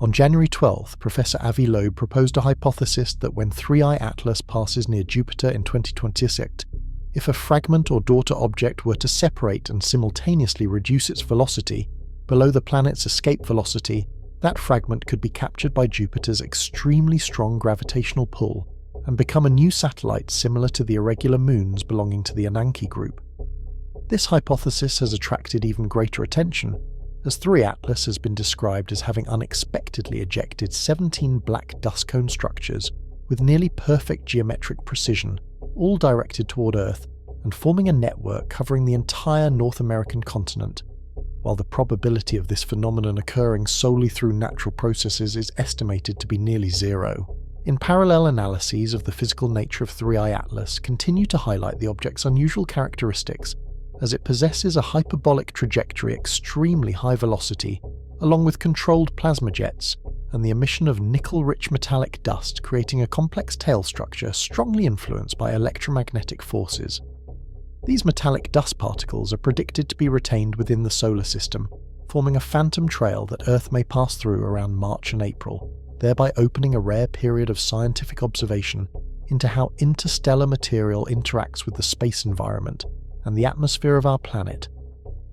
On January 12th, Professor Avi Loeb proposed a hypothesis that when 3I Atlas passes near Jupiter in 2026, if a fragment or daughter object were to separate and simultaneously reduce its velocity below the planet's escape velocity, that fragment could be captured by Jupiter's extremely strong gravitational pull and become a new satellite similar to the irregular moons belonging to the Ananke group. This hypothesis has attracted even greater attention, as 3 Atlas has been described as having unexpectedly ejected 17 black dust cone structures with nearly perfect geometric precision, all directed toward Earth and forming a network covering the entire North American continent, while the probability of this phenomenon occurring solely through natural processes is estimated to be nearly zero. In parallel, analyses of the physical nature of 3I Atlas continue to highlight the object's unusual characteristics, as it possesses a hyperbolic trajectory, extremely high velocity, along with controlled plasma jets, and the emission of nickel-rich metallic dust, creating a complex tail structure strongly influenced by electromagnetic forces. These metallic dust particles are predicted to be retained within the solar system, forming a phantom trail that Earth may pass through around March and April, thereby opening a rare period of scientific observation into how interstellar material interacts with the space environment and the atmosphere of our planet.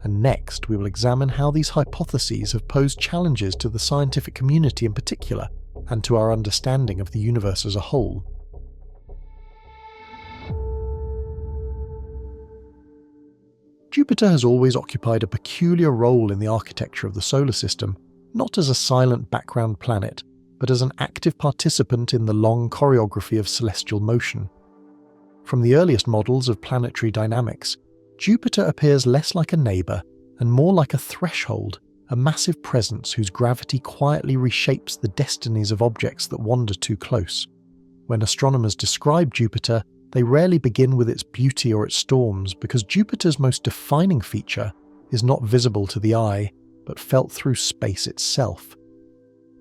And next, we will examine how these hypotheses have posed challenges to the scientific community in particular, and to our understanding of the universe as a whole. Jupiter has always occupied a peculiar role in the architecture of the solar system, not as a silent background planet, but as an active participant in the long choreography of celestial motion. From the earliest models of planetary dynamics, Jupiter appears less like a neighbour and more like a threshold, a massive presence whose gravity quietly reshapes the destinies of objects that wander too close. When astronomers describe Jupiter, they rarely begin with its beauty or its storms, because Jupiter's most defining feature is not visible to the eye, but felt through space itself.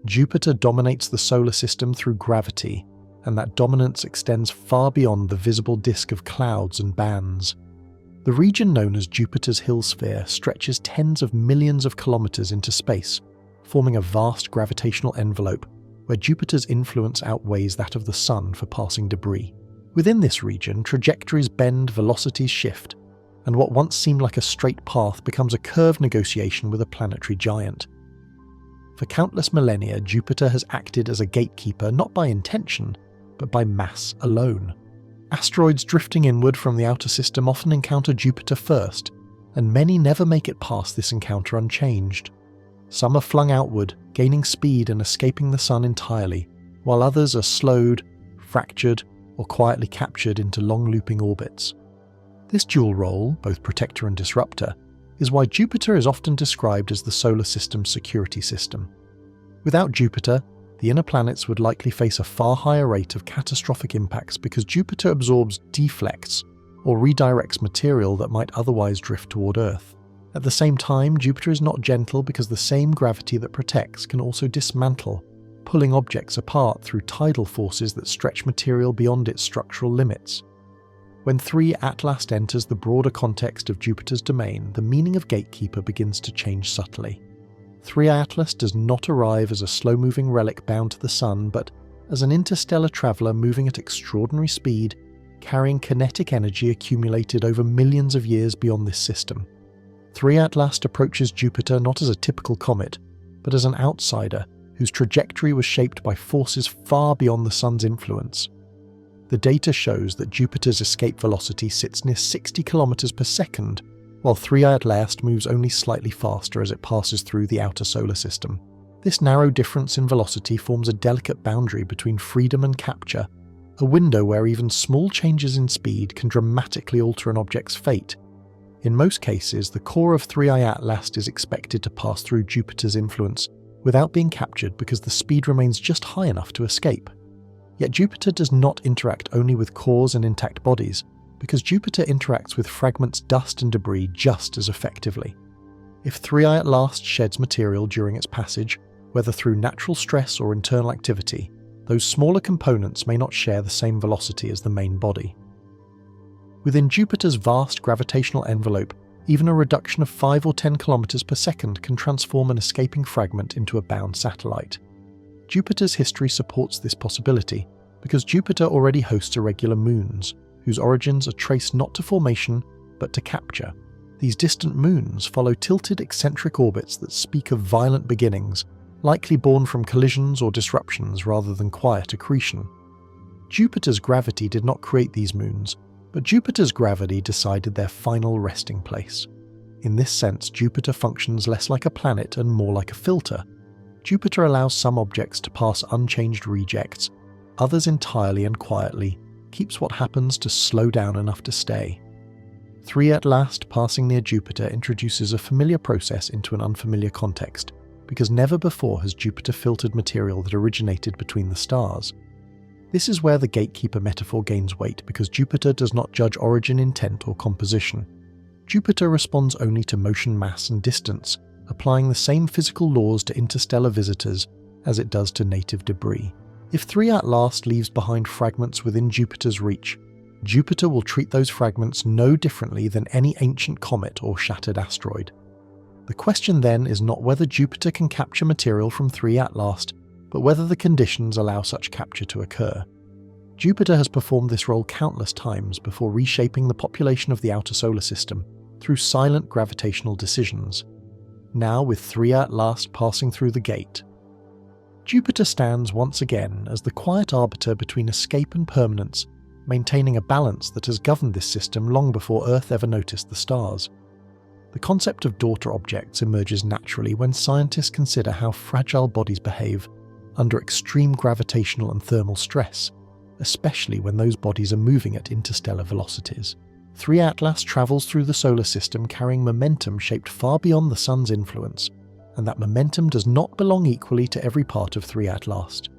Jupiter dominates the solar system through gravity, and that dominance extends far beyond the visible disk of clouds and bands. The region known as Jupiter's Hill Sphere stretches tens of millions of kilometers into space, forming a vast gravitational envelope where Jupiter's influence outweighs that of the Sun for passing debris. Within this region, trajectories bend, velocities shift, and what once seemed like a straight path becomes a curved negotiation with a planetary giant. For countless millennia, Jupiter has acted as a gatekeeper not by intention, but by mass alone. Asteroids drifting inward from the outer system often encounter Jupiter first, and many never make it past this encounter unchanged. Some are flung outward, gaining speed and escaping the Sun entirely, while others are slowed, fractured, or quietly captured into long looping orbits. This dual role, both protector and disruptor, is why Jupiter is often described as the solar system's security system. Without Jupiter, the inner planets would likely face a far higher rate of catastrophic impacts because Jupiter absorbs deflects or redirects material that might otherwise drift toward Earth. At the same time, Jupiter is not gentle because the same gravity that protects can also dismantle, pulling objects apart through tidal forces that stretch material beyond its structural limits. When 3 Atlas enters the broader context of Jupiter's domain, the meaning of gatekeeper begins to change subtly. 3 Atlas does not arrive as a slow-moving relic bound to the Sun, but as an interstellar traveller moving at extraordinary speed, carrying kinetic energy accumulated over millions of years beyond this system. 3 Atlas approaches Jupiter not as a typical comet, but as an outsider whose trajectory was shaped by forces far beyond the Sun's influence. The data shows that Jupiter's escape velocity sits near 60 km per second, while 3 Atlas moves only slightly faster as it passes through the outer solar system. This narrow difference in velocity forms a delicate boundary between freedom and capture, a window where even small changes in speed can dramatically alter an object's fate. In most cases, the core of 3 Atlas is expected to pass through Jupiter's influence without being captured because the speed remains just high enough to escape. Yet Jupiter does not interact only with cores and intact bodies, because Jupiter interacts with fragments, dust and debris just as effectively. If 3 Atlas sheds material during its passage, whether through natural stress or internal activity, those smaller components may not share the same velocity as the main body. Within Jupiter's vast gravitational envelope, even a reduction of 5 or 10 km per second can transform an escaping fragment into a bound satellite. Jupiter's history supports this possibility because Jupiter already hosts irregular moons, whose origins are traced not to formation but to capture. These distant moons follow tilted eccentric orbits that speak of violent beginnings, likely born from collisions or disruptions rather than quiet accretion. Jupiter's gravity did not create these moons, but Jupiter's gravity decided their final resting place. In this sense, Jupiter functions less like a planet and more like a filter. Jupiter allows some objects to pass unchanged rejects, others entirely and quietly, keeps what happens to slow down enough to stay. 3 at last passing near Jupiter introduces a familiar process into an unfamiliar context, because never before has Jupiter filtered material that originated between the stars. This is where the gatekeeper metaphor gains weight, because Jupiter does not judge origin, intent, or composition. Jupiter responds only to motion, mass, and distance, applying the same physical laws to interstellar visitors as it does to native debris. If 3 at last leaves behind fragments within Jupiter's reach, Jupiter will treat those fragments no differently than any ancient comet or shattered asteroid. The question then is not whether Jupiter can capture material from 3 at last, but whether the conditions allow such capture to occur. Jupiter has performed this role countless times before reshaping the population of the outer solar system through silent gravitational decisions. Now, with 3 at last passing through the gate, Jupiter stands once again as the quiet arbiter between escape and permanence, maintaining a balance that has governed this system long before Earth ever noticed the stars. The concept of daughter objects emerges naturally when scientists consider how fragile bodies behave under extreme gravitational and thermal stress, especially when those bodies are moving at interstellar velocities. 3 Atlas travels through the solar system carrying momentum shaped far beyond the Sun's influence, and that momentum does not belong equally to every part of 3 at last.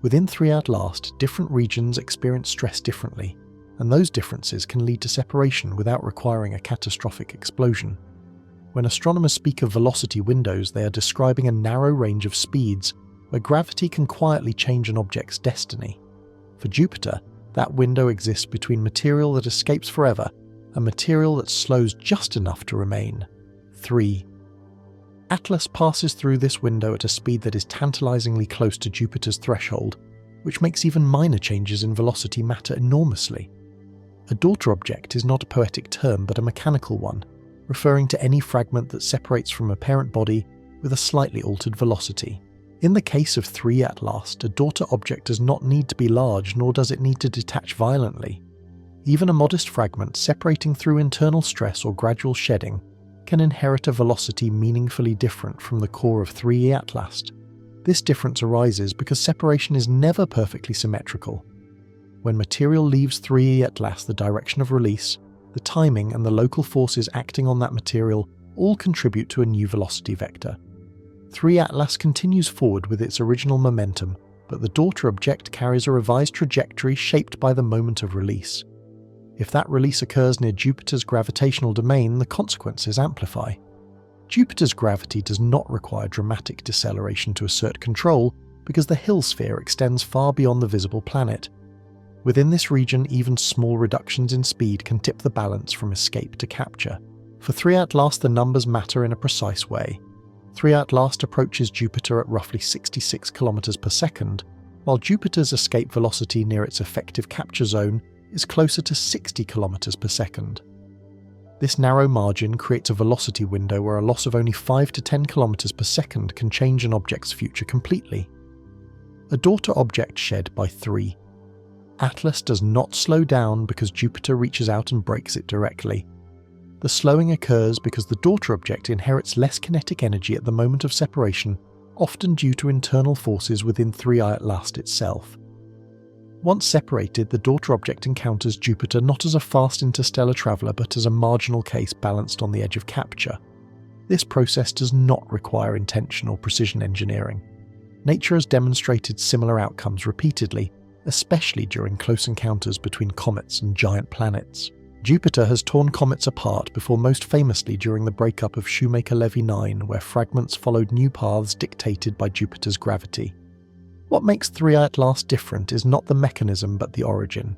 Within 3 at last, different regions experience stress differently, and those differences can lead to separation without requiring a catastrophic explosion. When astronomers speak of velocity windows, they are describing a narrow range of speeds where gravity can quietly change an object's destiny. For Jupiter, that window exists between material that escapes forever and material that slows just enough to remain. 3. Atlas passes through this window at a speed that is tantalizingly close to Jupiter's threshold, which makes even minor changes in velocity matter enormously. A daughter object is not a poetic term but a mechanical one, referring to any fragment that separates from a parent body with a slightly altered velocity. In the case of 3 at last, a daughter object does not need to be large, nor does it need to detach violently. Even a modest fragment separating through internal stress or gradual shedding can inherit a velocity meaningfully different from the core of 3 at last. This difference arises because separation is never perfectly symmetrical. When material leaves 3 at last, the direction of release, the timing, and the local forces acting on that material all contribute to a new velocity vector. 3 Atlas continues forward with its original momentum, but the daughter object carries a revised trajectory shaped by the moment of release. If that release occurs near Jupiter's gravitational domain, the consequences amplify. Jupiter's gravity does not require dramatic deceleration to assert control because the Hill sphere extends far beyond the visible planet. Within this region, even small reductions in speed can tip the balance from escape to capture. For 3 at last, the numbers matter in a precise way. 3 at last approaches Jupiter at roughly 66 km per second, while Jupiter's escape velocity near its effective capture zone is closer to 60 km per second. This narrow margin creates a velocity window where a loss of only 5 to 10 km per second can change an object's future completely. A daughter object shed by 3. Atlas does not slow down because Jupiter reaches out and breaks it directly. The slowing occurs because the daughter object inherits less kinetic energy at the moment of separation, often due to internal forces within 3 at last itself. Once separated, the daughter object encounters Jupiter not as a fast interstellar traveller but as a marginal case balanced on the edge of capture. This process does not require intention or precision engineering. Nature has demonstrated similar outcomes repeatedly, especially during close encounters between comets and giant planets. Jupiter has torn comets apart before, most famously during the breakup of Shoemaker-Levy 9, where fragments followed new paths dictated by Jupiter's gravity. What makes 3 at last different is not the mechanism but the origin.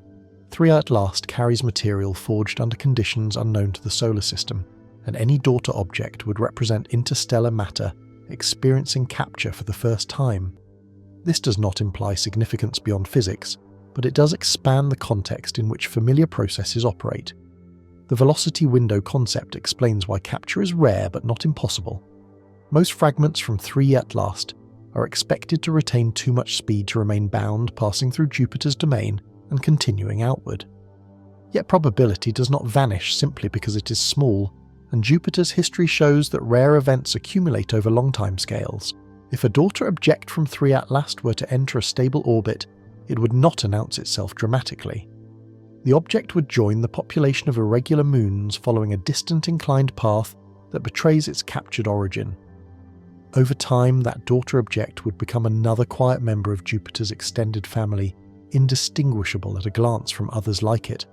3 at last carries material forged under conditions unknown to the solar system, and any daughter object would represent interstellar matter experiencing capture for the first time. This does not imply significance beyond physics, but it does expand the context in which familiar processes operate. The velocity window concept explains why capture is rare but not impossible. Most fragments from 3 at last are expected to retain too much speed to remain bound, passing through Jupiter's domain and continuing outward. Yet probability does not vanish simply because it is small, and Jupiter's history shows that rare events accumulate over long timescales. If a daughter object from 3 at last were to enter a stable orbit, it would not announce itself dramatically. The object would join the population of irregular moons following a distant inclined path that betrays its captured origin. Over time, that daughter object would become another quiet member of Jupiter's extended family, indistinguishable at a glance from others like it.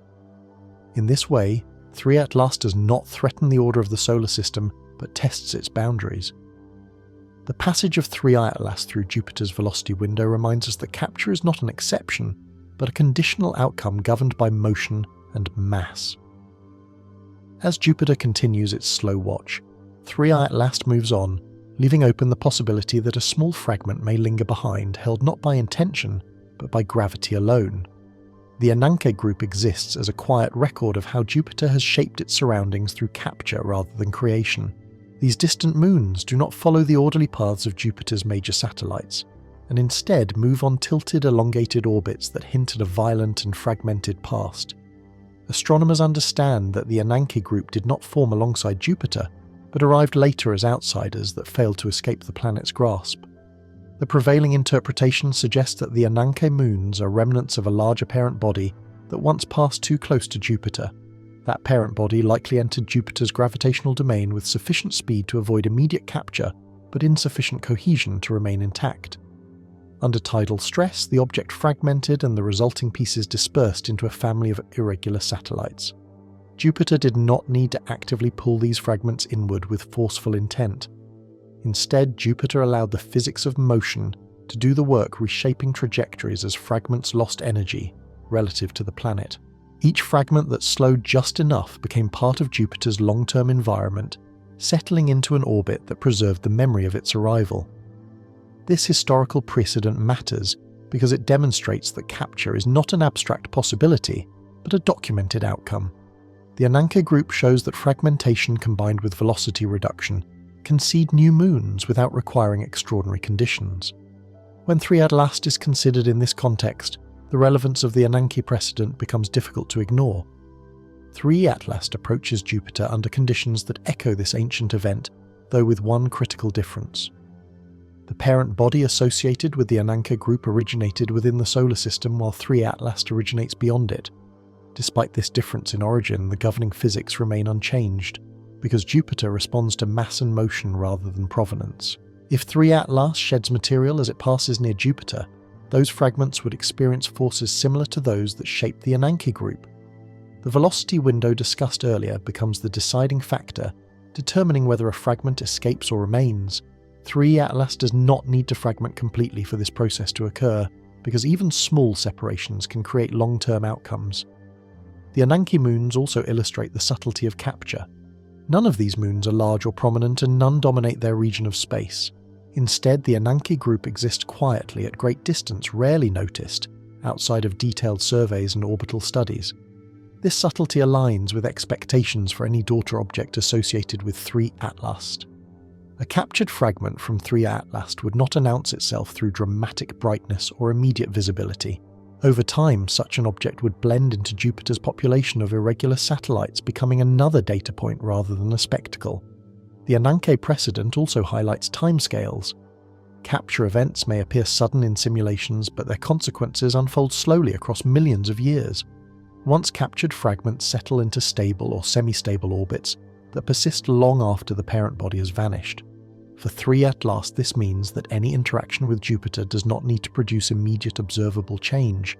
In this way, 3 at last does not threaten the order of the solar system, but tests its boundaries. The passage of 3 at last through Jupiter's velocity window reminds us that capture is not an exception, but a conditional outcome governed by motion and mass. As Jupiter continues its slow watch, 3 at last moves on, leaving open the possibility that a small fragment may linger behind, held not by intention, but by gravity alone. The Ananke group exists as a quiet record of how Jupiter has shaped its surroundings through capture rather than creation. These distant moons do not follow the orderly paths of Jupiter's major satellites, and instead move on tilted, elongated orbits that hint at a violent and fragmented past. Astronomers understand that the Ananke group did not form alongside Jupiter, but arrived later as outsiders that failed to escape the planet's grasp. The prevailing interpretation suggests that the Ananke moons are remnants of a larger parent body that once passed too close to Jupiter. That parent body likely entered Jupiter's gravitational domain with sufficient speed to avoid immediate capture, but insufficient cohesion to remain intact. Under tidal stress, the object fragmented and the resulting pieces dispersed into a family of irregular satellites. Jupiter did not need to actively pull these fragments inward with forceful intent. Instead, Jupiter allowed the physics of motion to do the work, reshaping trajectories as fragments lost energy relative to the planet. Each fragment that slowed just enough became part of Jupiter's long-term environment, settling into an orbit that preserved the memory of its arrival. This historical precedent matters because it demonstrates that capture is not an abstract possibility, but a documented outcome. The Ananke group shows that fragmentation combined with velocity reduction can seed new moons without requiring extraordinary conditions. When 3 at last is considered in this context, the relevance of the Ananke precedent becomes difficult to ignore. 3 at last approaches Jupiter under conditions that echo this ancient event, though with one critical difference. The parent body associated with the Ananke group originated within the solar system, while 3 at last originates beyond it. Despite this difference in origin, the governing physics remain unchanged, because Jupiter responds to mass and motion rather than provenance. If 3 at last sheds material as it passes near Jupiter, those fragments would experience forces similar to those that shaped the Ananke group. The velocity window discussed earlier becomes the deciding factor, determining whether a fragment escapes or remains. 3 at last does not need to fragment completely for this process to occur, because even small separations can create long-term outcomes. The Ananke moons also illustrate the subtlety of capture. None of these moons are large or prominent, and none dominate their region of space. Instead, the Ananke group exists quietly at great distance, rarely noticed, outside of detailed surveys and orbital studies. This subtlety aligns with expectations for any daughter object associated with 3 at last. A captured fragment from 3 at last would not announce itself through dramatic brightness or immediate visibility. Over time, such an object would blend into Jupiter's population of irregular satellites, becoming another data point rather than a spectacle. The Ananke precedent also highlights timescales. Capture events may appear sudden in simulations, but their consequences unfold slowly across millions of years. Once captured fragments settle into stable or semi-stable orbits that persist long after the parent body has vanished. For 3 at last, this means that any interaction with Jupiter does not need to produce immediate observable change.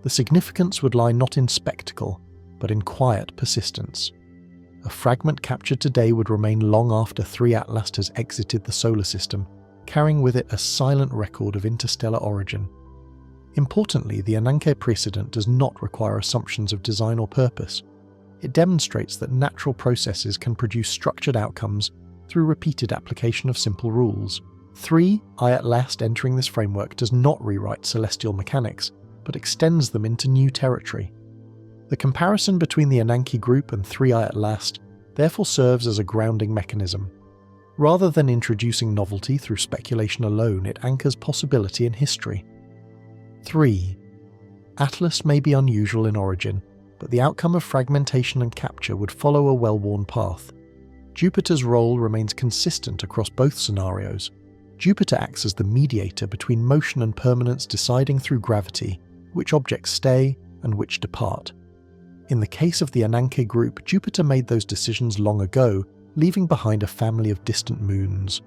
The significance would lie not in spectacle, but in quiet persistence. A fragment captured today would remain long after 3 at last has exited the solar system, carrying with it a silent record of interstellar origin. Importantly, the Ananke precedent does not require assumptions of design or purpose. It demonstrates that natural processes can produce structured outcomes through repeated application of simple rules. 3, I at last entering this framework does not rewrite celestial mechanics, but extends them into new territory. The comparison between the Ananke group and 3I at last therefore serves as a grounding mechanism. Rather than introducing novelty through speculation alone, it anchors possibility in history. 3. Atlas may be unusual in origin, but the outcome of fragmentation and capture would follow a well-worn path. Jupiter's role remains consistent across both scenarios. Jupiter acts as the mediator between motion and permanence, deciding through gravity which objects stay and which depart. In the case of the Ananke group, Jupiter made those decisions long ago, leaving behind a family of distant moons.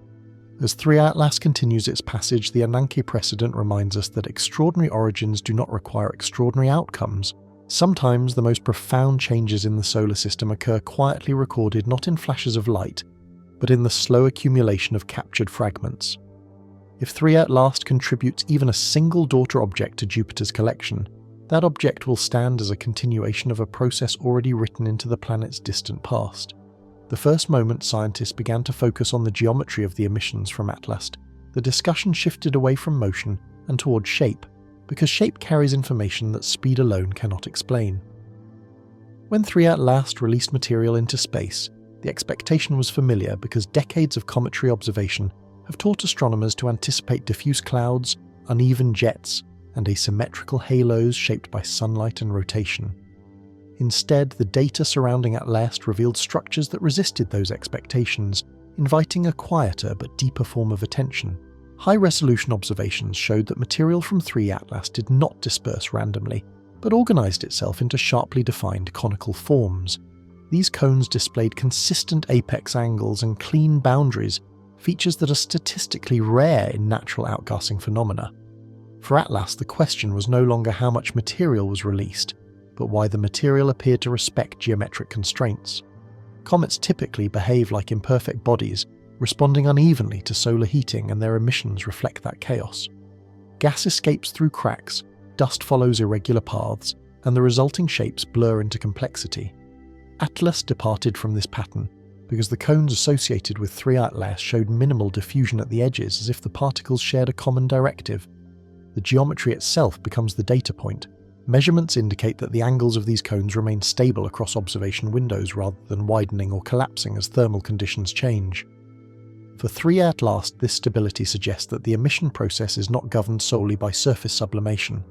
As 3I at last continues its passage, the Ananke precedent reminds us that extraordinary origins do not require extraordinary outcomes. Sometimes the most profound changes in the solar system occur quietly recorded not in flashes of light, but in the slow accumulation of captured fragments. If 3I at last contributes even a single daughter object to Jupiter's collection, that object will stand as a continuation of a process already written into the planet's distant past. The first moment scientists began to focus on the geometry of the emissions from Atlas, the discussion shifted away from motion and toward shape, because shape carries information that speed alone cannot explain. When 3I at last released material into space, the expectation was familiar because decades of cometary observation have taught astronomers to anticipate diffuse clouds, uneven jets, and asymmetrical halos shaped by sunlight and rotation. Instead, the data surrounding Atlas revealed structures that resisted those expectations, inviting a quieter but deeper form of attention. High-resolution observations showed that material from 3 Atlas did not disperse randomly, but organized itself into sharply defined conical forms. These cones displayed consistent apex angles and clean boundaries, features that are statistically rare in natural outgassing phenomena. For Atlas, the question was no longer how much material was released, but why the material appeared to respect geometric constraints. Comets typically behave like imperfect bodies, responding unevenly to solar heating, and their emissions reflect that chaos. Gas escapes through cracks, dust follows irregular paths, and the resulting shapes blur into complexity. Atlas departed from this pattern, because the cones associated with 3 Atlas showed minimal diffusion at the edges, as if the particles shared a common directive. The geometry itself becomes the data point. Measurements indicate that the angles of these cones remain stable across observation windows rather than widening or collapsing as thermal conditions change. For 3 Atlas, this stability suggests that the emission process is not governed solely by surface sublimation.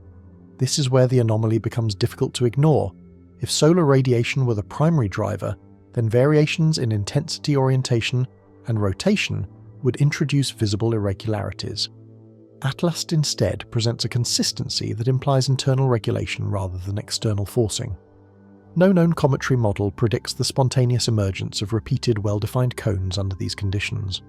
This is where the anomaly becomes difficult to ignore. If solar radiation were the primary driver, then variations in intensity, orientation, and rotation would introduce visible irregularities. Atlas instead presents a consistency that implies internal regulation rather than external forcing. No known cometary model predicts the spontaneous emergence of repeated well-defined cones under these conditions.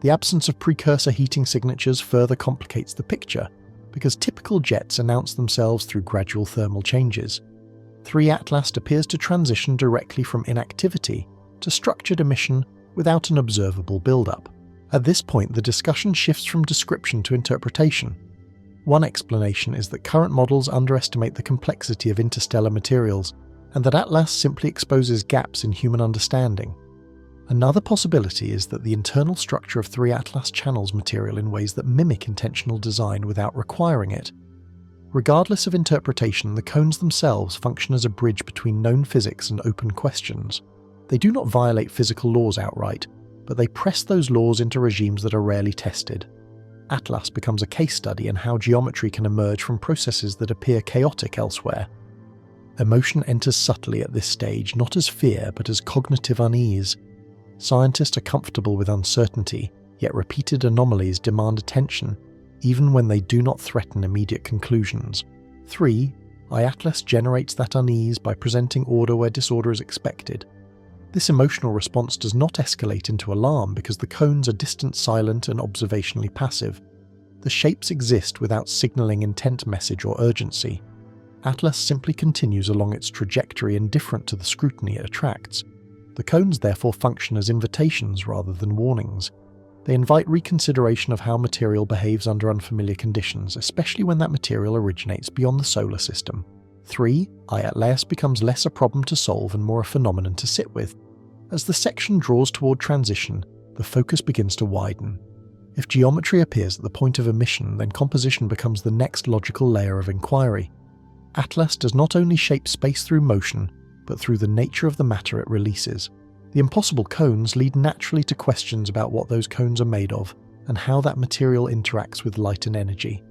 The absence of precursor heating signatures further complicates the picture, because typical jets announce themselves through gradual thermal changes. 3 Atlas appears to transition directly from inactivity to structured emission without an observable build-up. At this point, the discussion shifts from description to interpretation. One explanation is that current models underestimate the complexity of interstellar materials, and that Atlas simply exposes gaps in human understanding. Another possibility is that the internal structure of 3 Atlas channels material in ways that mimic intentional design without requiring it. Regardless of interpretation, the cones themselves function as a bridge between known physics and open questions. They do not violate physical laws outright, but they press those laws into regimes that are rarely tested. Atlas becomes a case study in how geometry can emerge from processes that appear chaotic elsewhere. Emotion enters subtly at this stage, not as fear, but as cognitive unease. Scientists are comfortable with uncertainty, yet repeated anomalies demand attention, even when they do not threaten immediate conclusions. 3. Atlas generates that unease by presenting order where disorder is expected. This emotional response does not escalate into alarm because the cones are distant, silent, and observationally passive. The shapes exist without signaling intent, message, or urgency. Atlas simply continues along its trajectory, indifferent to the scrutiny it attracts. The cones therefore function as invitations rather than warnings. They invite reconsideration of how material behaves under unfamiliar conditions, especially when that material originates beyond the solar system. 3. Atlas becomes less a problem to solve and more a phenomenon to sit with. As the section draws toward transition, the focus begins to widen. If geometry appears at the point of emission, then composition becomes the next logical layer of inquiry. Atlas does not only shape space through motion, but through the nature of the matter it releases. The impossible cones lead naturally to questions about what those cones are made of, and how that material interacts with light and energy.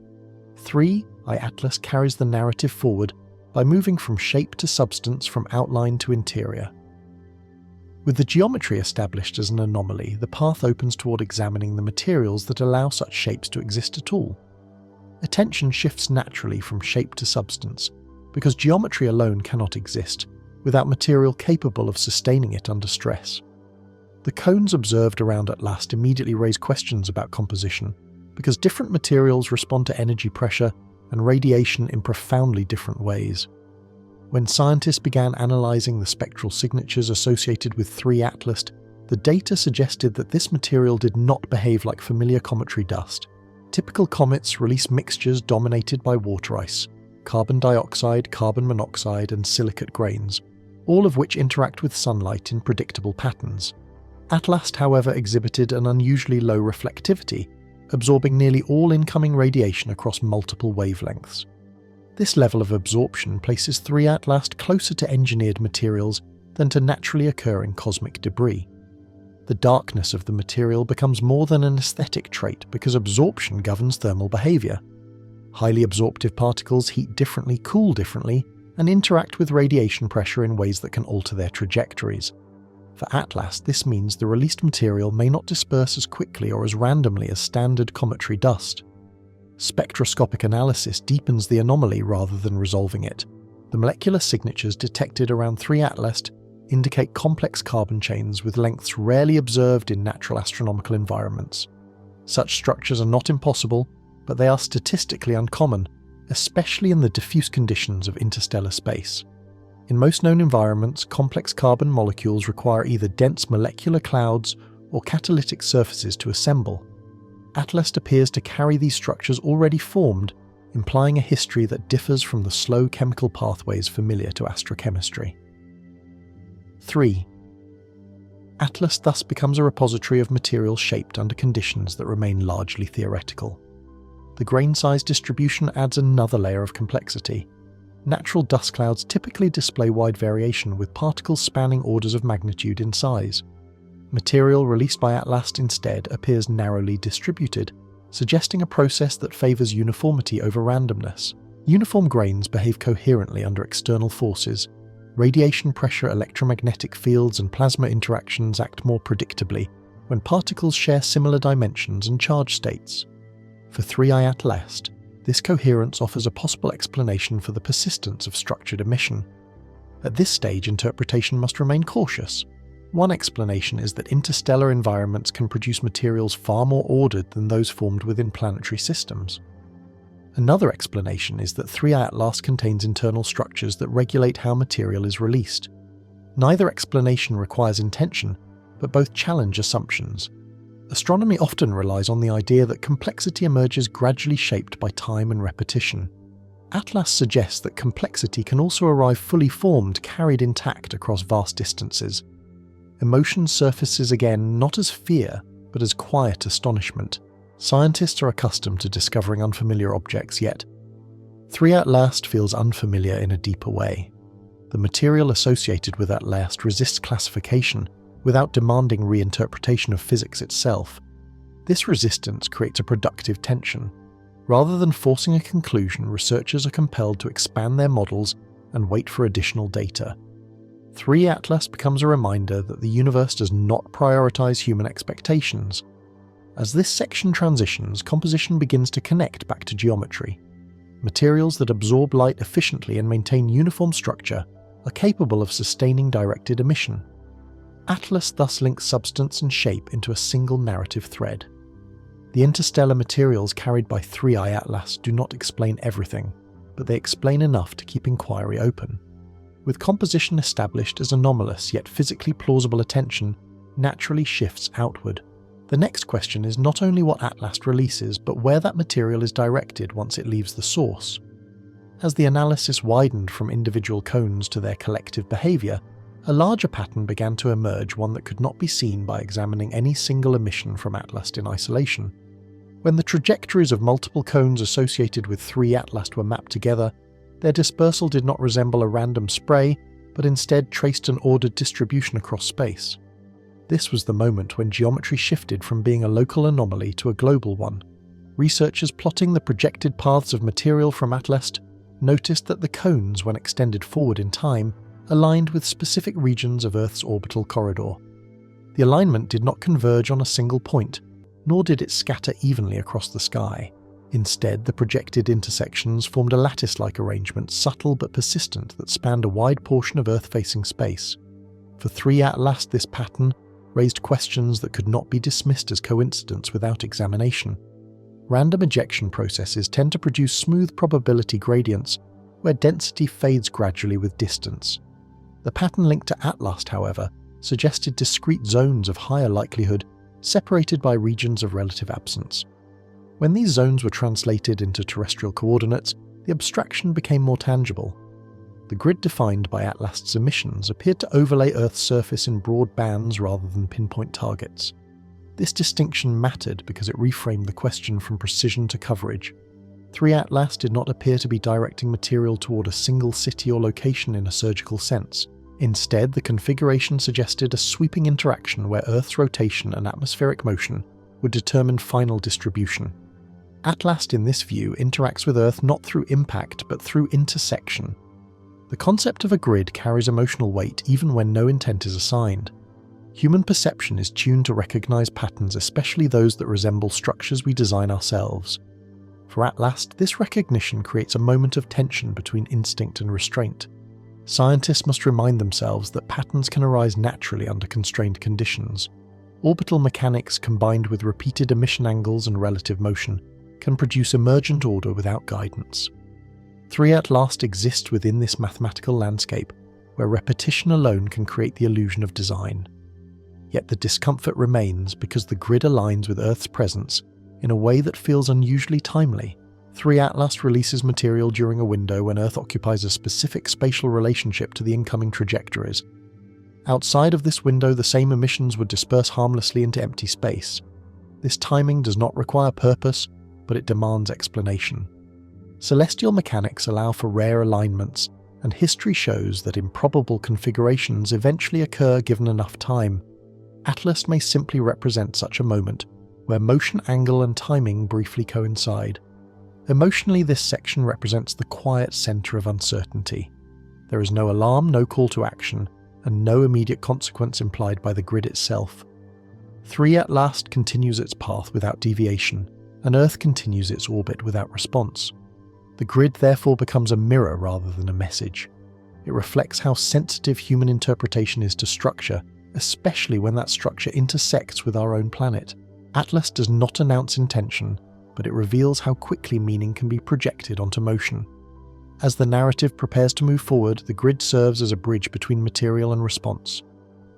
3. Atlas carries the narrative forward by moving from shape to substance, from outline to interior. With the geometry established as an anomaly, the path opens toward examining the materials that allow such shapes to exist at all. Attention shifts naturally from shape to substance, because geometry alone cannot exist without material capable of sustaining it under stress. The cones observed around Atlas immediately raise questions about composition, because different materials respond to energy pressure and radiation in profoundly different ways. When scientists began analysing the spectral signatures associated with 3 Atlas, the data suggested that this material did not behave like familiar cometary dust. Typical comets release mixtures dominated by water ice, carbon dioxide, carbon monoxide, and silicate grains, all of which interact with sunlight in predictable patterns. Atlas, however, exhibited an unusually low reflectivity, absorbing nearly all incoming radiation across multiple wavelengths. This level of absorption places 3 Atlas closer to engineered materials than to naturally occurring cosmic debris. The darkness of the material becomes more than an aesthetic trait because absorption governs thermal behaviour. Highly absorptive particles heat differently, cool differently, and interact with radiation pressure in ways that can alter their trajectories. For Atlas, this means the released material may not disperse as quickly or as randomly as standard cometary dust. Spectroscopic analysis deepens the anomaly rather than resolving it. The molecular signatures detected around 3 Atlas indicate complex carbon chains with lengths rarely observed in natural astronomical environments. Such structures are not impossible, but they are statistically uncommon, especially in the diffuse conditions of interstellar space. In most known environments, complex carbon molecules require either dense molecular clouds or catalytic surfaces to assemble. Atlas appears to carry these structures already formed, implying a history that differs from the slow chemical pathways familiar to astrochemistry. 3. Atlas thus becomes a repository of material shaped under conditions that remain largely theoretical. The grain size distribution adds another layer of complexity. Natural dust clouds typically display wide variation, with particles spanning orders of magnitude in size. Material released by Atlas instead appears narrowly distributed, suggesting a process that favours uniformity over randomness. Uniform grains behave coherently under external forces. Radiation pressure, electromagnetic fields, and plasma interactions act more predictably when particles share similar dimensions and charge states. For 3I Atlas, this coherence offers a possible explanation for the persistence of structured emission. At this stage, interpretation must remain cautious. One explanation is that interstellar environments can produce materials far more ordered than those formed within planetary systems. Another explanation is that 3I Atlas contains internal structures that regulate how material is released. Neither explanation requires intention, but both challenge assumptions. Astronomy often relies on the idea that complexity emerges gradually shaped by time and repetition. Atlas suggests that complexity can also arrive fully formed, carried intact across vast distances. Emotion surfaces again not as fear, but as quiet astonishment. Scientists are accustomed to discovering unfamiliar objects, yet 3 Atlas feels unfamiliar in a deeper way. The material associated with Atlas resists classification without demanding reinterpretation of physics itself. This resistance creates a productive tension. Rather than forcing a conclusion, researchers are compelled to expand their models and wait for additional data. 3 Atlas becomes a reminder that the universe does not prioritize human expectations. As this section transitions, composition begins to connect back to geometry. Materials that absorb light efficiently and maintain uniform structure are capable of sustaining directed emission. Atlas thus links substance and shape into a single narrative thread. The interstellar materials carried by 3I Atlas do not explain everything, but they explain enough to keep inquiry open. With composition established as anomalous yet physically plausible, attention naturally shifts outward. The next question is not only what Atlas releases, but where that material is directed once it leaves the source. As the analysis widened from individual cones to their collective behaviour, a larger pattern began to emerge, one that could not be seen by examining any single emission from Atlas in isolation. When the trajectories of multiple cones associated with 3 Atlas were mapped together, their dispersal did not resemble a random spray, but instead traced an ordered distribution across space. This was the moment when geometry shifted from being a local anomaly to a global one. Researchers plotting the projected paths of material from Atlas noticed that the cones, when extended forward in time, aligned with specific regions of Earth's orbital corridor. The alignment did not converge on a single point, nor did it scatter evenly across the sky. Instead, the projected intersections formed a lattice-like arrangement, subtle but persistent, that spanned a wide portion of Earth-facing space. For 3 Atlas, this pattern raised questions that could not be dismissed as coincidence without examination. Random ejection processes tend to produce smooth probability gradients, where density fades gradually with distance. The pattern linked to Atlas, however, suggested discrete zones of higher likelihood, separated by regions of relative absence. When these zones were translated into terrestrial coordinates, the abstraction became more tangible. The grid defined by Atlas's emissions appeared to overlay Earth's surface in broad bands rather than pinpoint targets. This distinction mattered because it reframed the question from precision to coverage. 3 Atlas did not appear to be directing material toward a single city or location in a surgical sense. Instead, the configuration suggested a sweeping interaction where Earth's rotation and atmospheric motion would determine final distribution. Atlas, in this view, interacts with Earth not through impact but through intersection. The concept of a grid carries emotional weight even when no intent is assigned. Human perception is tuned to recognize patterns, especially those that resemble structures we design ourselves. For Atlas, this recognition creates a moment of tension between instinct and restraint. Scientists must remind themselves that patterns can arise naturally under constrained conditions. Orbital mechanics combined with repeated emission angles and relative motion can produce emergent order without guidance. 3 Atlas exists within this mathematical landscape, where repetition alone can create the illusion of design. Yet the discomfort remains because the grid aligns with Earth's presence in a way that feels unusually timely. 3 Atlas releases material during a window when Earth occupies a specific spatial relationship to the incoming trajectories. Outside of this window, the same emissions would disperse harmlessly into empty space. This timing does not require purpose, but it demands explanation. Celestial mechanics allow for rare alignments, and history shows that improbable configurations eventually occur given enough time. Atlas may simply represent such a moment, where motion angle and timing briefly coincide. Emotionally, this section represents the quiet center of uncertainty. There is no alarm, no call to action, and no immediate consequence implied by the grid itself. 3 Atlas continues its path without deviation, and Earth continues its orbit without response. The grid therefore becomes a mirror rather than a message. It reflects how sensitive human interpretation is to structure, especially when that structure intersects with our own planet. Atlas does not announce intention, but it reveals how quickly meaning can be projected onto motion. As the narrative prepares to move forward, the grid serves as a bridge between material and response.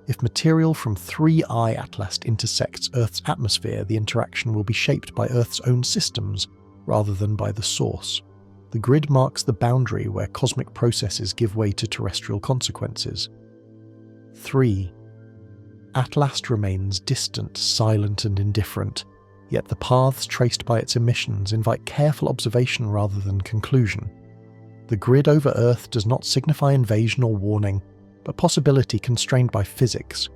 If material from 3I Atlas intersects Earth's atmosphere, the interaction will be shaped by Earth's own systems rather than by the source. The grid marks the boundary where cosmic processes give way to terrestrial consequences. 3. Atlas remains distant, silent and indifferent, yet the paths traced by its emissions invite careful observation rather than conclusion. The grid over Earth does not signify invasion or warning, but possibility constrained by physics.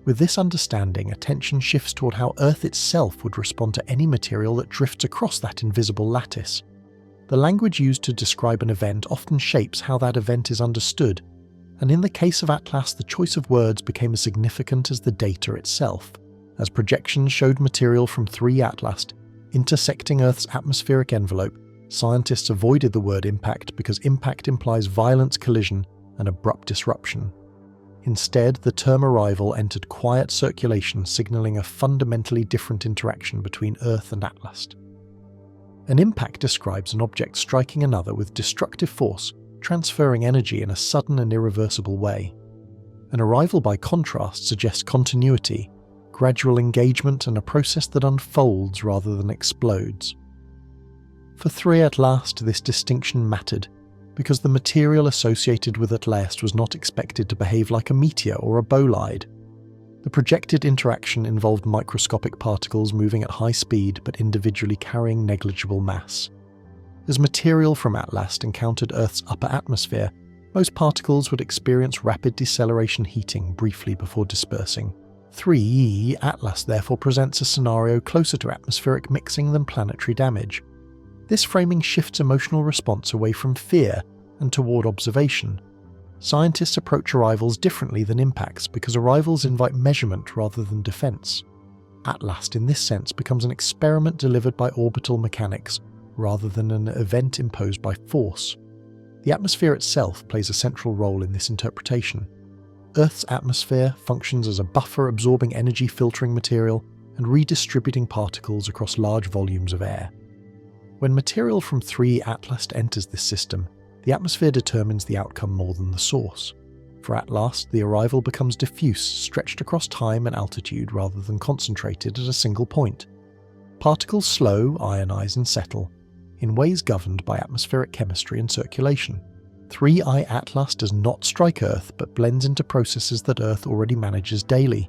With this understanding, attention shifts toward how Earth itself would respond to any material that drifts across that invisible lattice. The language used to describe an event often shapes how that event is understood, and in the case of Atlas, the choice of words became as significant as the data itself. As projections showed material from 3 Atlas intersecting Earth's atmospheric envelope, scientists avoided the word impact because impact implies violent collision and abrupt disruption. Instead, the term arrival entered quiet circulation, signaling a fundamentally different interaction between Earth and Atlas. An impact describes an object striking another with destructive force, transferring energy in a sudden and irreversible way. An arrival, by contrast, suggests continuity, gradual engagement, and a process that unfolds rather than explodes. For 3 Atlas, this distinction mattered, because the material associated with Atlas was not expected to behave like a meteor or a bolide. The projected interaction involved microscopic particles moving at high speed but individually carrying negligible mass. As material from Atlas encountered Earth's upper atmosphere, most particles would experience rapid deceleration heating briefly before dispersing. 3. Atlas therefore presents a scenario closer to atmospheric mixing than planetary damage. This framing shifts emotional response away from fear and toward observation. Scientists approach arrivals differently than impacts because arrivals invite measurement rather than defense. Atlas, in this sense, becomes an experiment delivered by orbital mechanics rather than an event imposed by force. The atmosphere itself plays a central role in this interpretation. Earth's atmosphere functions as a buffer absorbing energy filtering material and redistributing particles across large volumes of air. When material from 3 Atlas enters this system, the atmosphere determines the outcome more than the source. For Atlas, the arrival becomes diffuse, stretched across time and altitude rather than concentrated at a single point. Particles slow, ionize and settle, in ways governed by atmospheric chemistry and circulation. 3I Atlas does not strike Earth but blends into processes that Earth already manages daily.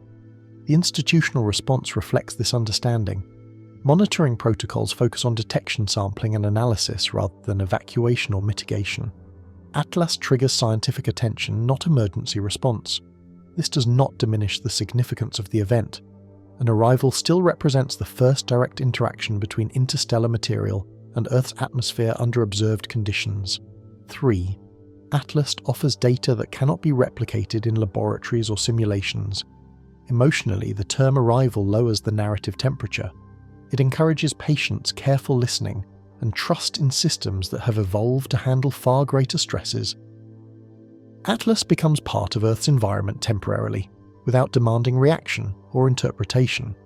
The institutional response reflects this understanding. Monitoring protocols focus on detection, sampling and analysis rather than evacuation or mitigation. Atlas triggers scientific attention, not emergency response. This does not diminish the significance of the event. An arrival still represents the first direct interaction between interstellar material and Earth's atmosphere under observed conditions. 3. Atlas offers data that cannot be replicated in laboratories or simulations. Emotionally, the term arrival lowers the narrative temperature. It encourages patience, careful listening, and trust in systems that have evolved to handle far greater stresses. Atlas becomes part of Earth's environment temporarily, without demanding reaction or interpretation.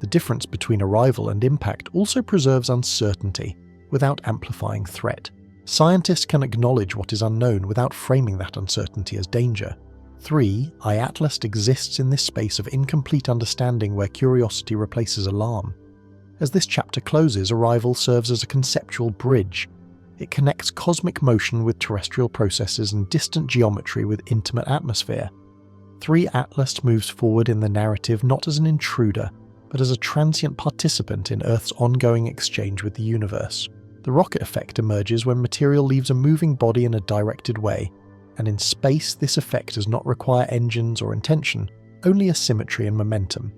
The difference between arrival and impact also preserves uncertainty, without amplifying threat. Scientists can acknowledge what is unknown without framing that uncertainty as danger. 3. Atlas exists in this space of incomplete understanding where curiosity replaces alarm. As this chapter closes, arrival serves as a conceptual bridge. It connects cosmic motion with terrestrial processes and distant geometry with intimate atmosphere. 3 Atlas moves forward in the narrative not as an intruder, but as a transient participant in Earth's ongoing exchange with the universe. The rocket effect emerges when material leaves a moving body in a directed way, and in space this effect does not require engines or intention, only asymmetry and momentum.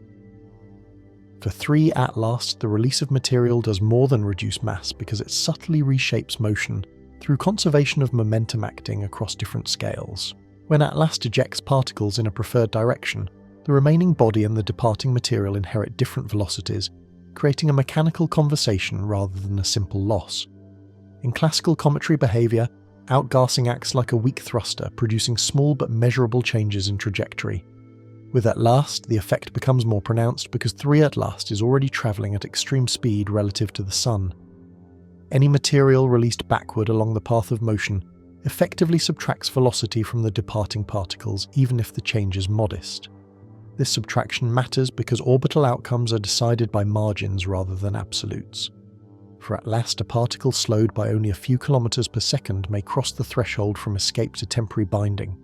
For 3 Atlas, the release of material does more than reduce mass because it subtly reshapes motion through conservation of momentum acting across different scales. When Atlas ejects particles in a preferred direction, the remaining body and the departing material inherit different velocities, creating a mechanical conversation rather than a simple loss. In classical cometary behavior, outgassing acts like a weak thruster, producing small but measurable changes in trajectory. With Atlas, the effect becomes more pronounced because 3 Atlas is already travelling at extreme speed relative to the Sun. Any material released backward along the path of motion effectively subtracts velocity from the departing particles, even if the change is modest. This subtraction matters because orbital outcomes are decided by margins rather than absolutes. For Atlas, a particle slowed by only a few kilometers per second may cross the threshold from escape to temporary binding.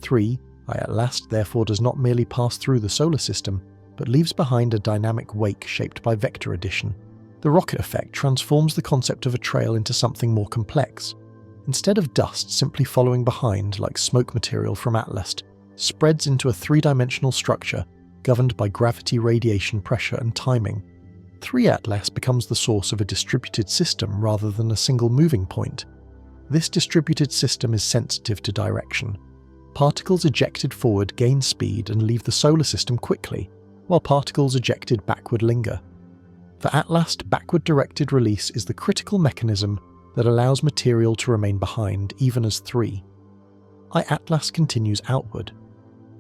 3. Atlas therefore does not merely pass through the solar system, but leaves behind a dynamic wake shaped by vector addition. The rocket effect transforms the concept of a trail into something more complex. Instead of dust simply following behind like smoke material from Atlas, spreads into a 3-dimensional structure governed by gravity, radiation, pressure and timing. 3 Atlas becomes the source of a distributed system rather than a single moving point. This distributed system is sensitive to direction. Particles ejected forward gain speed and leave the solar system quickly, while particles ejected backward linger. For Atlas, backward-directed release is the critical mechanism that allows material to remain behind even as 3. Atlas continues outward.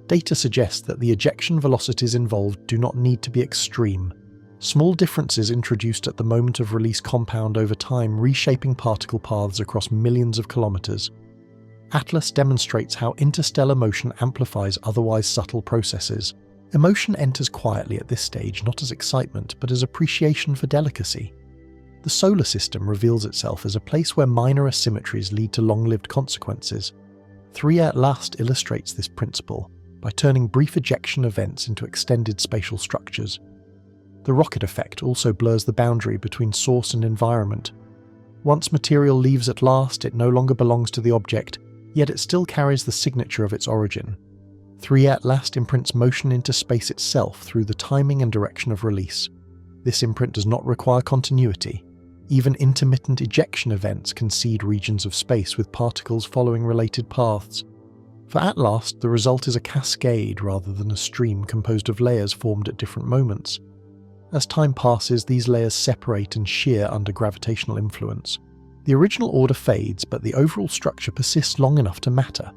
Data suggests that the ejection velocities involved do not need to be extreme. Small differences introduced at the moment of release compound over time, reshaping particle paths across millions of kilometers. Atlas demonstrates how interstellar motion amplifies otherwise subtle processes. Emotion enters quietly at this stage, not as excitement, but as appreciation for delicacy. The solar system reveals itself as a place where minor asymmetries lead to long-lived consequences. 3 Atlas illustrates this principle by turning brief ejection events into extended spatial structures. The rocket effect also blurs the boundary between source and environment. Once material leaves at last, it no longer belongs to the object, yet it still carries the signature of its origin. 3 at last imprints motion into space itself through the timing and direction of release. This imprint does not require continuity. Even intermittent ejection events can seed regions of space with particles following related paths. For at last, the result is a cascade rather than a stream composed of layers formed at different moments. As time passes, these layers separate and shear under gravitational influence. The original order fades, but the overall structure persists long enough to matter.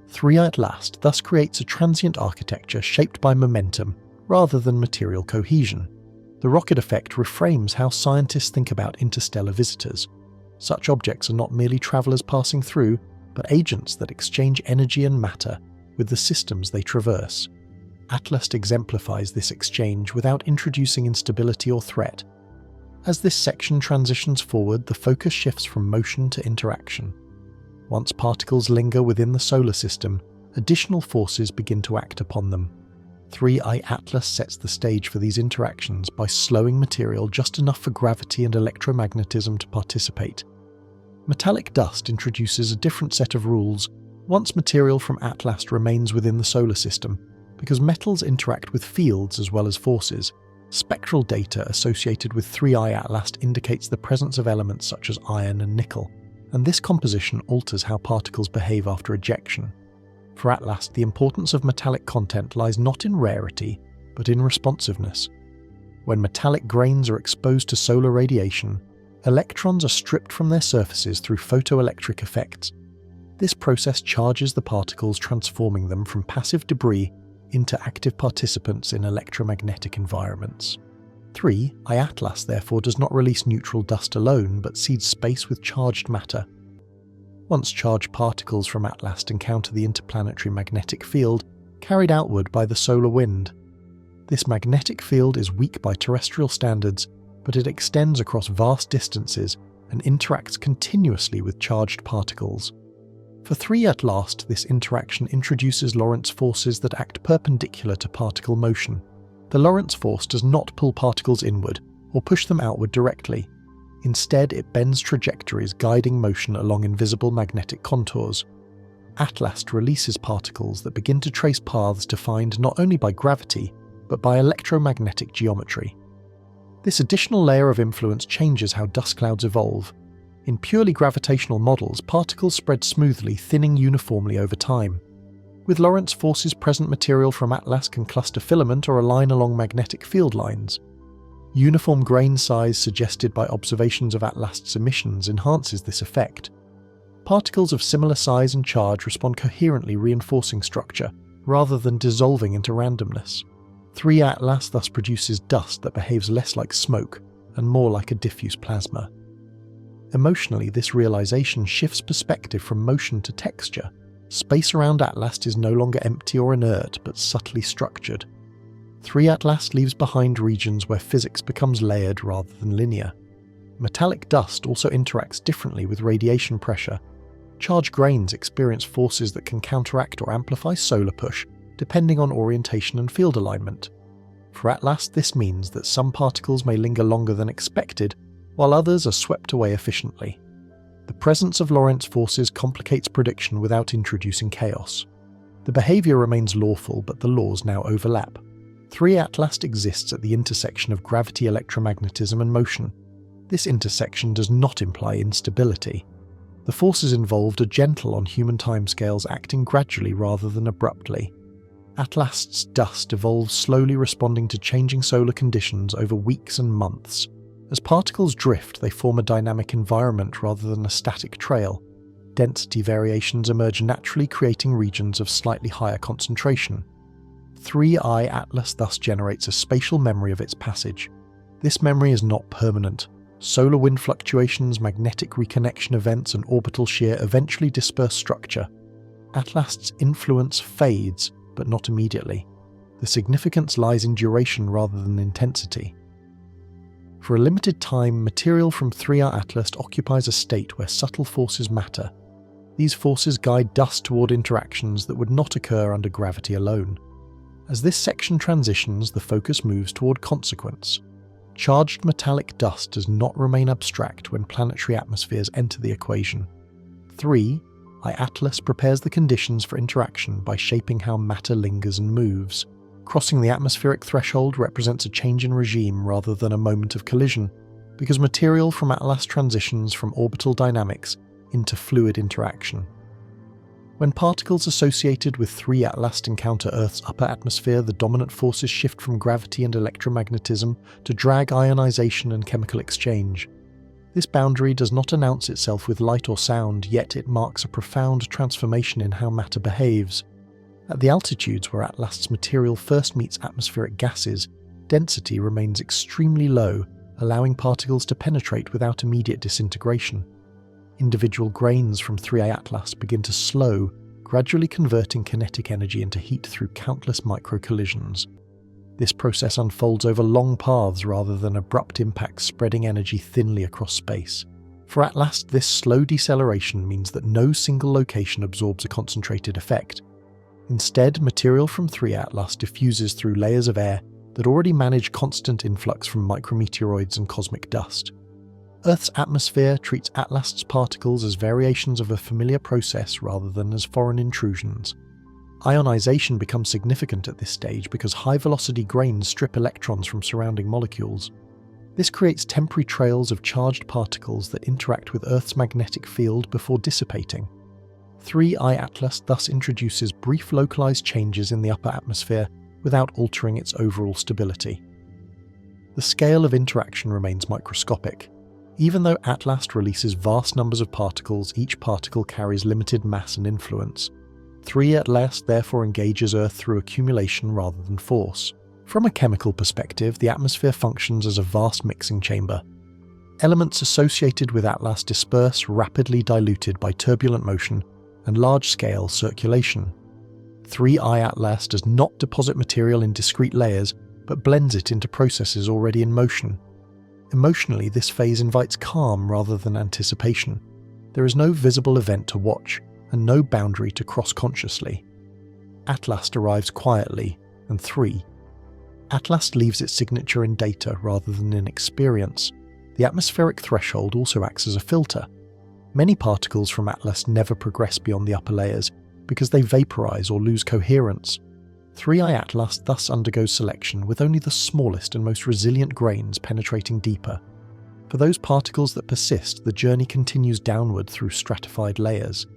3 at last thus creates a transient architecture shaped by momentum rather than material cohesion. The rocket effect reframes how scientists think about interstellar visitors. Such objects are not merely travelers passing through, but agents that exchange energy and matter with the systems they traverse. Atlas exemplifies this exchange without introducing instability or threat. As this section transitions forward, the focus shifts from motion to interaction. Once particles linger within the solar system, additional forces begin to act upon them. 3I Atlas sets the stage for these interactions by slowing material just enough for gravity and electromagnetism to participate. Metallic dust introduces a different set of rules once material from Atlas remains within the solar system, because metals interact with fields as well as forces. Spectral data associated with 3I Atlas indicates the presence of elements such as iron and nickel, and this composition alters how particles behave after ejection. For Atlas, the importance of metallic content lies not in rarity, but in responsiveness. When metallic grains are exposed to solar radiation, electrons are stripped from their surfaces through photoelectric effects. This process charges the particles, transforming them from passive debris into active participants in electromagnetic environments. 3I Atlas therefore does not release neutral dust alone, but seeds space with charged matter. Once charged particles from Atlas encounter the interplanetary magnetic field carried outward by the solar wind. This magnetic field is weak by terrestrial standards, but it extends across vast distances and interacts continuously with charged particles. For 3 at last, this interaction introduces Lorentz forces that act perpendicular to particle motion. The Lorentz force does not pull particles inward or push them outward directly. Instead, it bends trajectories, guiding motion along invisible magnetic contours. Atlas releases particles that begin to trace paths defined not only by gravity, but by electromagnetic geometry. This additional layer of influence changes how dust clouds evolve. In purely gravitational models, particles spread smoothly, thinning uniformly over time. With Lorentz forces present, material from Atlas can cluster filament or align along magnetic field lines. Uniform grain size suggested by observations of Atlas's emissions enhances this effect. Particles of similar size and charge respond coherently, reinforcing structure, rather than dissolving into randomness. 3 Atlas thus produces dust that behaves less like smoke and more like a diffuse plasma. Emotionally, this realization shifts perspective from motion to texture. Space around Atlas is no longer empty or inert, but subtly structured. 3 Atlas leaves behind regions where physics becomes layered rather than linear. Metallic dust also interacts differently with radiation pressure. Charged grains experience forces that can counteract or amplify solar push, depending on orientation and field alignment. For Atlas, this means that some particles may linger longer than expected, while others are swept away efficiently. The presence of Lorentz forces complicates prediction without introducing chaos. The behavior remains lawful, but the laws now overlap. 3 Atlas exists at the intersection of gravity, electromagnetism, and motion. This intersection does not imply instability. The forces involved are gentle on human timescales, acting gradually rather than abruptly. Atlas's dust evolves slowly, responding to changing solar conditions over weeks and months. As particles drift, they form a dynamic environment rather than a static trail. Density variations emerge naturally, creating regions of slightly higher concentration. 3I Atlas thus generates a spatial memory of its passage. This memory is not permanent. Solar wind fluctuations, magnetic reconnection events, and orbital shear eventually disperse structure. Atlas's influence fades, but not immediately. The significance lies in duration rather than intensity. For a limited time, material from 3R Atlas occupies a state where subtle forces matter. These forces guide dust toward interactions that would not occur under gravity alone. As this section transitions, the focus moves toward consequence. Charged metallic dust does not remain abstract when planetary atmospheres enter the equation. 3. I-Atlas prepares the conditions for interaction by shaping how matter lingers and moves. Crossing the atmospheric threshold represents a change in regime rather than a moment of collision, because material from Atlas transitions from orbital dynamics into fluid interaction. When particles associated with 3 Atlas encounter Earth's upper atmosphere, the dominant forces shift from gravity and electromagnetism to drag ionization and chemical exchange. This boundary does not announce itself with light or sound, yet it marks a profound transformation in how matter behaves. At the altitudes where Atlas's material first meets atmospheric gases, density remains extremely low, allowing particles to penetrate without immediate disintegration. Individual grains from 3I Atlas begin to slow, gradually converting kinetic energy into heat through countless microcollisions. This process unfolds over long paths rather than abrupt impacts spreading energy thinly across space. For Atlas, this slow deceleration means that no single location absorbs a concentrated effect. Instead, material from 3 Atlas diffuses through layers of air that already manage constant influx from micrometeoroids and cosmic dust. Earth's atmosphere treats Atlas's particles as variations of a familiar process rather than as foreign intrusions. Ionization becomes significant at this stage because high-velocity grains strip electrons from surrounding molecules. This creates temporary trails of charged particles that interact with Earth's magnetic field before dissipating. 3I Atlas thus introduces brief localized changes in the upper atmosphere without altering its overall stability. The scale of interaction remains microscopic. Even though Atlas releases vast numbers of particles, each particle carries limited mass and influence. 3 Atlas therefore engages Earth through accumulation rather than force. From a chemical perspective, the atmosphere functions as a vast mixing chamber. Elements associated with Atlas disperse, rapidly diluted by turbulent motion and large-scale circulation. 3I Atlas does not deposit material in discrete layers, but blends it into processes already in motion. Emotionally, this phase invites calm rather than anticipation. There is no visible event to watch, and no boundary to cross consciously. Atlas arrives quietly, and 3. Atlas leaves its signature in data rather than in experience. The atmospheric threshold also acts as a filter. Many particles from Atlas never progress beyond the upper layers because they vaporize or lose coherence. 3I Atlas thus undergoes selection with only the smallest and most resilient grains penetrating deeper. For those particles that persist, the journey continues downward through stratified layers.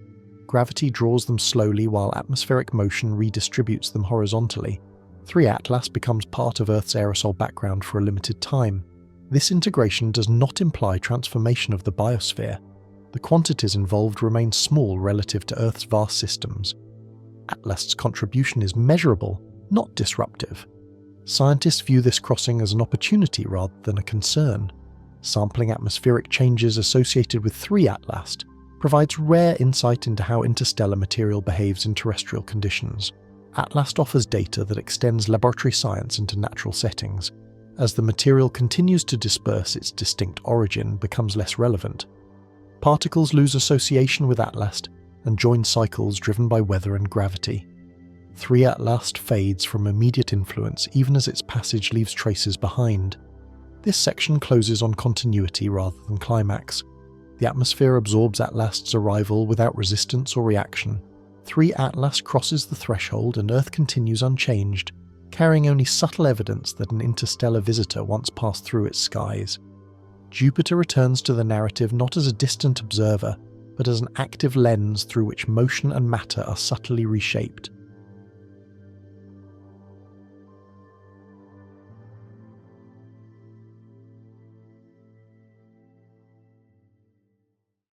Gravity draws them slowly while atmospheric motion redistributes them horizontally. 3 Atlas becomes part of Earth's aerosol background for a limited time. This integration does not imply transformation of the biosphere. The quantities involved remain small relative to Earth's vast systems. Atlas's contribution is measurable, not disruptive. Scientists view this crossing as an opportunity rather than a concern. Sampling atmospheric changes associated with 3 Atlas provides rare insight into how interstellar material behaves in terrestrial conditions. Atlas offers data that extends laboratory science into natural settings. As the material continues to disperse, its distinct origin becomes less relevant. Particles lose association with Atlas and join cycles driven by weather and gravity. 3 Atlas fades from immediate influence even as its passage leaves traces behind. This section closes on continuity rather than climax. The atmosphere absorbs Atlas's arrival without resistance or reaction. 3 Atlas crosses the threshold and Earth continues unchanged, carrying only subtle evidence that an interstellar visitor once passed through its skies. Jupiter returns to the narrative not as a distant observer, but as an active lens through which motion and matter are subtly reshaped.